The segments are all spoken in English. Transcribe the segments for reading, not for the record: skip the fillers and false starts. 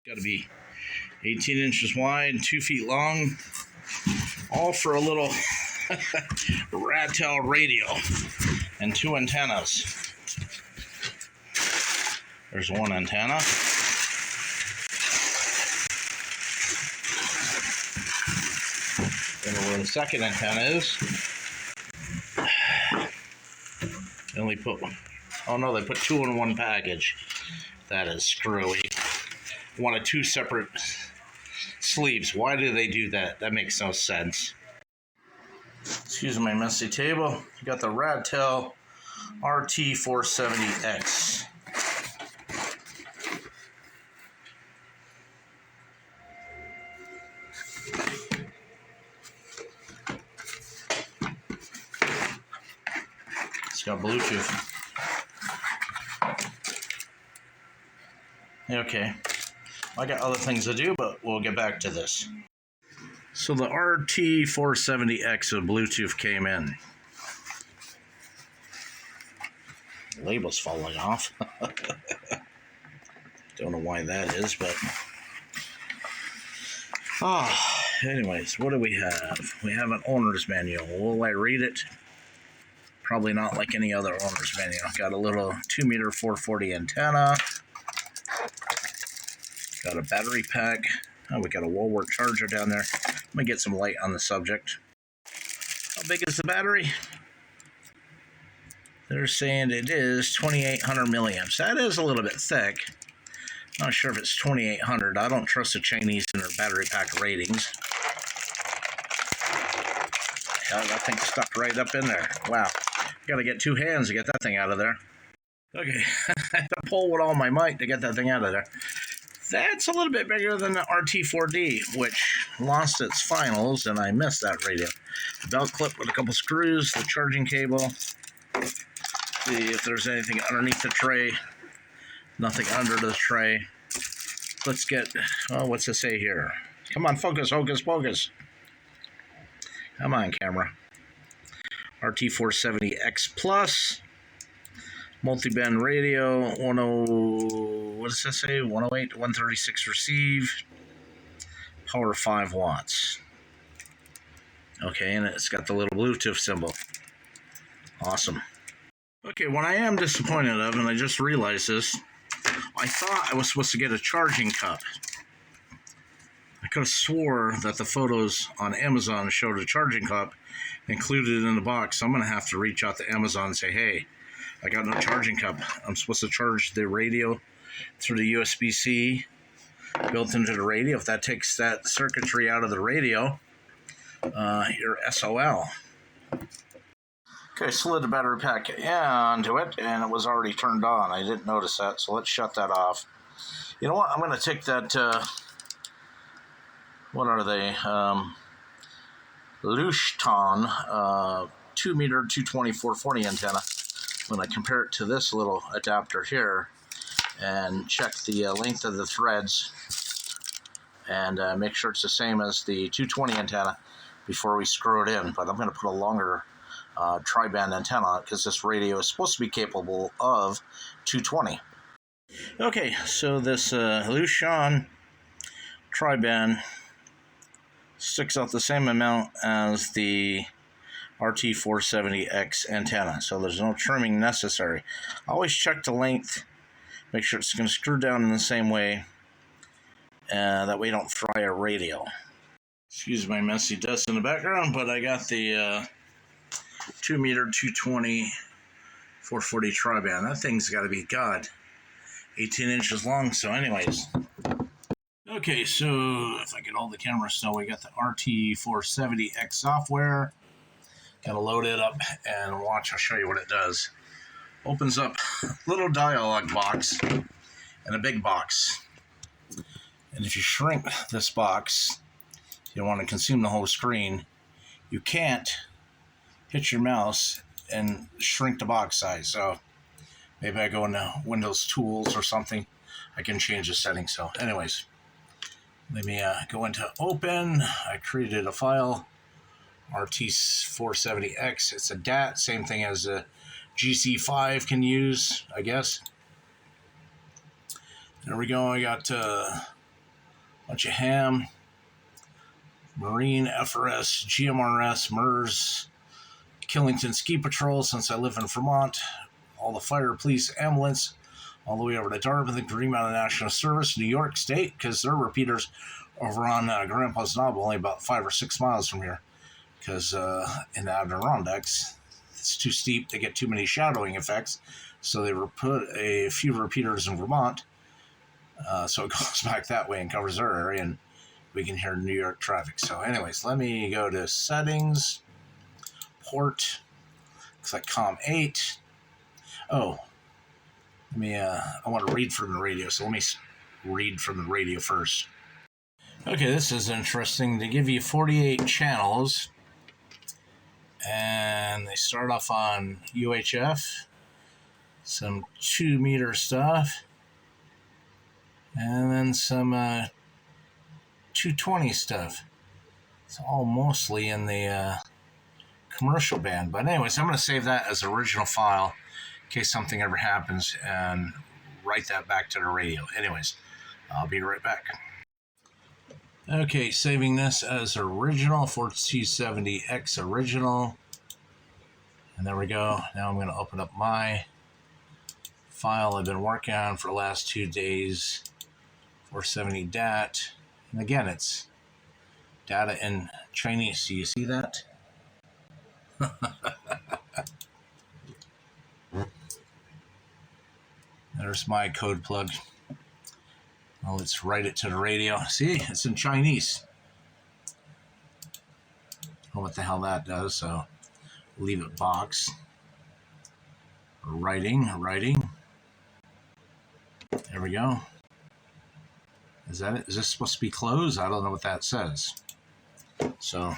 Got to be 18 inches wide, 2 feet long, all for a little Radtel radio and 2 antennas. There's one antenna. Don't know where the second antenna is. They only put one. Oh no, they put 2 in one package. That is screwy. Wanted 2 separate sleeves. Why do they do that? That makes no sense. Excuse my messy table. You got the Radtel RT470X. It's got Bluetooth. Okay. I got other things to do, but we'll get back to this. So the RT470X of Bluetooth came in. The label's falling off. Don't know why that is, but... anyways, what do we have? We have an owner's manual. Will I read it? Probably not like any other owner's manual. Got a little 2-meter 440 antenna. Got a battery pack. Oh, we got a wall wart charger down there. Let me get some light on the subject. How big is the battery? They're saying it is 2,800 milliamps. That is a little bit thick. Not sure if it's 2,800. I don't trust the Chinese in their battery pack ratings. Hell, that thing stuck right up in there. Wow. Got to get 2 hands to get that thing out of there. Okay, I have to pull with all my might to get that thing out of there. That's a little bit bigger than the RT4D, which lost its finals, and I missed that radio. The belt clip with a couple screws, the charging cable. See if there's anything underneath the tray. Nothing under the tray. Let's get, what's it say here? Come on, focus, hocus pocus. Come on, camera. RT470X Plus. Multi-band radio, what does this say? 108 to 136 receive. Power 5 watts. Okay, and it's got the little Bluetooth symbol. Awesome. Okay, what I am disappointed of, and I just realized this, I thought I was supposed to get a charging cup. I could have swore that the photos on Amazon showed a charging cup included in the box. So I'm going to have to reach out to Amazon and say, hey, I got no charging cup. I'm supposed to charge the radio through the USB-C built into the radio. If that takes that circuitry out of the radio, you're SOL. Okay, slid the battery pack into it, and it was already turned on. I didn't notice that, so let's shut that off. You know what? I'm going to take that, what are they? Leuchtturm 2-meter 220 440 antenna. When I compare it to this little adapter here and check the length of the threads and make sure it's the same as the 220 antenna before we screw it in. But I'm going to put a longer tri-band antenna on it because this radio is supposed to be capable of 220. Okay, so this Leuchtturm tri-band sticks out the same amount as the RT470X antenna, so there's no trimming necessary. Always check the length, make sure it's going to screw down in the same way, that way you don't fry a radio. Excuse my messy dust in the background, but I got the 2-meter 220 440 tri-band. That thing's got to be, God, 18 inches long. So anyways, okay, so if I get all the camera still, we got the RT470X software. Gotta load it up and watch. I'll show you what it does. Opens up a little dialog box and a big box. And if you shrink this box, you don't want to consume the whole screen. You can't hit your mouse and shrink the box size. So maybe I go into Windows Tools or something. I can change the settings. So anyways, let me go into Open. I created a file. RT470X. It's a DAT, same thing as a GC5 can use, I guess. There we go. I got bunch of ham, Marine, FRS, GMRS, MERS, Killington Ski Patrol, since I live in Vermont, all the fire, police, ambulance, all the way over to Dartmouth, the Green Mountain National Service, New York State, because their repeaters over on Grandpa's Knob, only about 5 or 6 miles from here, because in the Adirondacks, it's too steep, they get too many shadowing effects, so they put a few repeaters in Vermont, so it goes back that way and covers our area, and we can hear New York traffic. So anyways, let me go to settings, port, looks like COM 8. Oh, let me, I want to read from the radio, so let me read from the radio first. Okay, this is interesting. They give you 48 channels, and they start off on UHF, some 2-meter stuff, and then some 220 stuff. It's all mostly in the commercial band. But anyways, I'm going to save that as original file in case something ever happens and write that back to the radio. Anyways, I'll be right back. Okay, saving this as original, 470X original. And there we go. Now I'm going to open up my file I've been working on for the last 2 days, 470 DAT. And again, it's data in Chinese. Do you see that? There's my code plug. Oh, let's write it to the radio. See, it's in Chinese. I don't know what the hell that does, so leave it box. Writing. There we go. Is that it? Is this supposed to be closed? I don't know what that says. So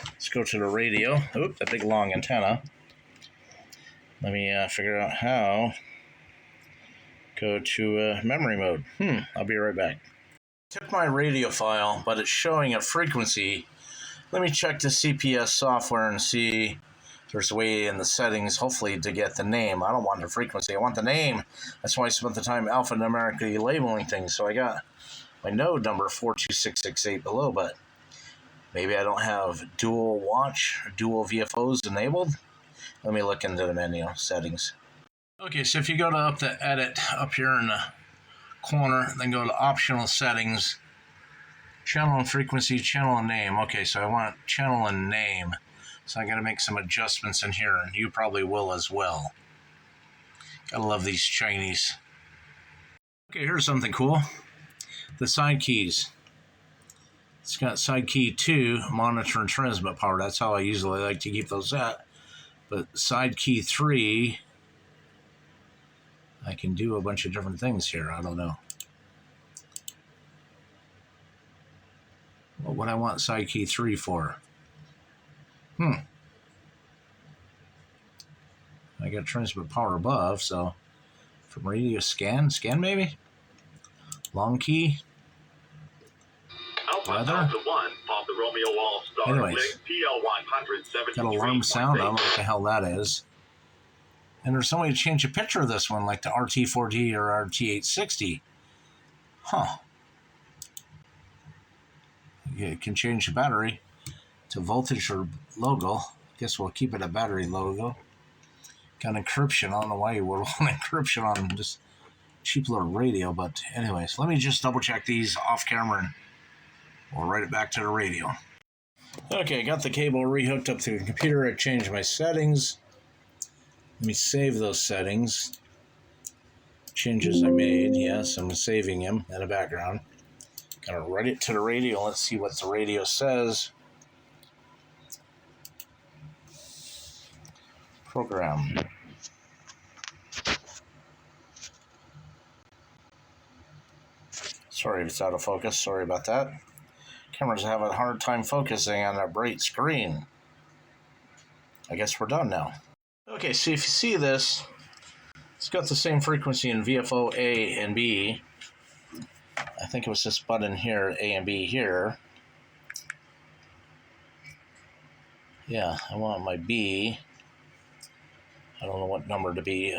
let's go to the radio. Oop, that big long antenna. Let me figure out how. Go to memory mode. I'll be right back. Took my radio file, but it's showing a frequency. Let me check the CPS software and see if there's a way in the settings, hopefully, to get the name. I don't want the frequency, I want the name. That's why I spent the time alphanumerically labeling things. So I got my node number 42668 below, but maybe I don't have dual watch, dual VFOs enabled. Let me look into the menu settings. Okay, so if you go to up the edit up here in the corner, then go to optional settings, channel and frequency, channel and name. Okay, so I want channel and name. So I got to make some adjustments in here, and you probably will as well. Gotta love these Chinese. Okay, here's something cool. The side keys. It's got side key 2, monitor and transmit power. That's how I usually like to keep those at. But side key 3, I can do a bunch of different things here. I don't know. What would I want side key 3 for? I got transmit power above, so from radio scan maybe? Long key? Weather? Anyways, got alarm sound. I don't know what the hell that is. And there's some way to change a picture of this one, like the RT4D or RT860. Huh. You can change the battery to voltage or logo. Guess we'll keep it a battery logo. Got encryption. I don't know why you would want encryption on just cheap little radio, but anyways, let me just double check these off camera and we'll write it back to the radio. Okay, got the cable rehooked up to the computer. I changed my settings. Let me save those settings. Changes I made. Yes, I'm saving them in the background. Gonna write it to the radio. Let's see what the radio says. Program. Sorry if it's out of focus. Sorry about that. Cameras have a hard time focusing on a bright screen. I guess we're done now. Okay, so if you see this, it's got the same frequency in VFO A and B. I think it was this button here, A and B here. Yeah, I want my B. I don't know what number to be.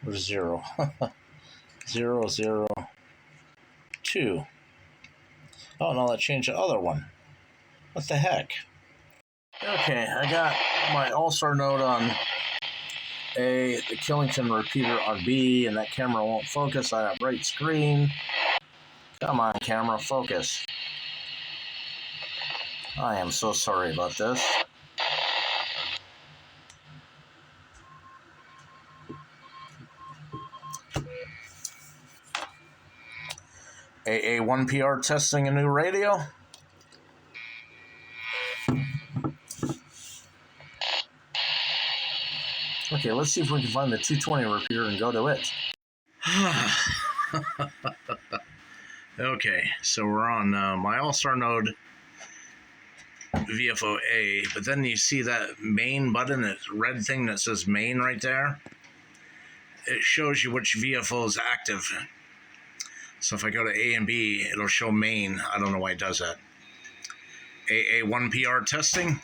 Where's 0? 0, 0. 2. Oh, no, that changed the other one. What the heck? Okay, I got my All-Star node on A, the Killington repeater on B, and that camera won't focus on that bright screen. Come on, camera, focus. I am so sorry about this. AA1PR testing a new radio. Okay, let's see if we can find the 220 repeater and go to it. Okay, so we're on my All-Star node VFO A, but then you see that main button, that red thing that says main right there. It shows you which VFO is active. So if I go to A and B, it'll show main. I don't know why it does that. AA1PR testing.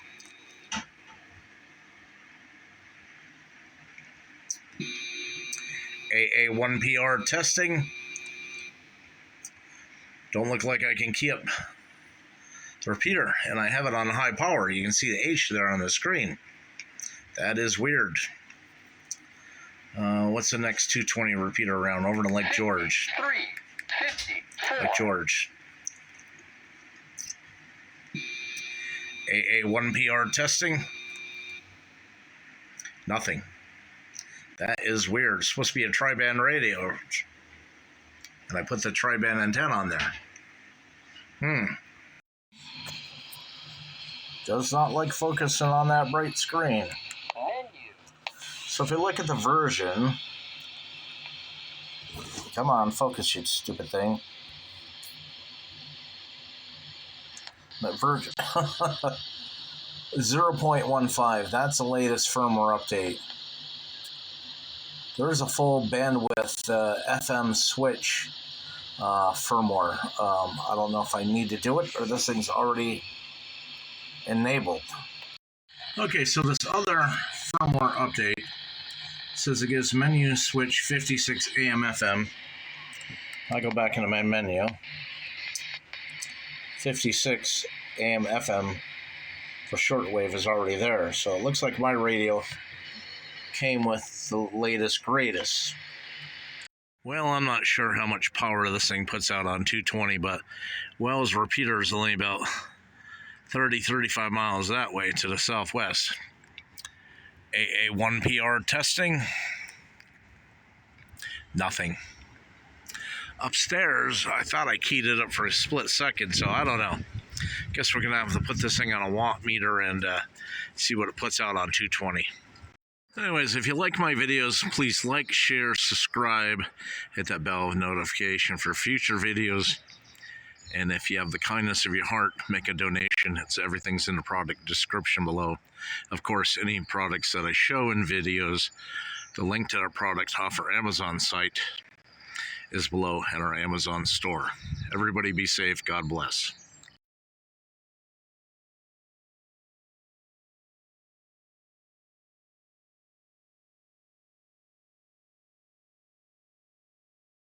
AA1PR testing. Don't look like I can keep the repeater, and I have it on high power. You can see the H there on the screen. That is weird. What's the next 220 repeater around? Over to Lake George. Lake George. AA1PR testing. Nothing. That is weird. It's supposed to be a tri-band radio. And I put the tri-band antenna on there. Does not like focusing on that bright screen. So if you look at the version, come on, focus, you stupid thing. That version 0.15, that's the latest firmware update. There's a full bandwidth FM switch firmware. I don't know if I need to do it or this thing's already enabled. Okay, so this other firmware update says it gives menu switch 56 AM FM. I go back into my menu. 56 AM FM for shortwave is already there. So it looks like my radio came with the latest greatest. Well, I'm not sure how much power this thing puts out on 220, but Wells repeater is only about 35 miles that way to the southwest. AA1PR testing. Nothing. Upstairs, I thought I keyed it up for a split second, so I don't know. Guess we're going to have to put this thing on a watt meter and see what it puts out on 220. Anyways, if you like my videos, please like, share, subscribe, hit that bell notification for future videos. And if you have the kindness of your heart, make a donation. Everything's in the product description below. Of course, any products that I show in videos, the link to our product off our Amazon site is below in our Amazon store. Everybody be safe. God bless.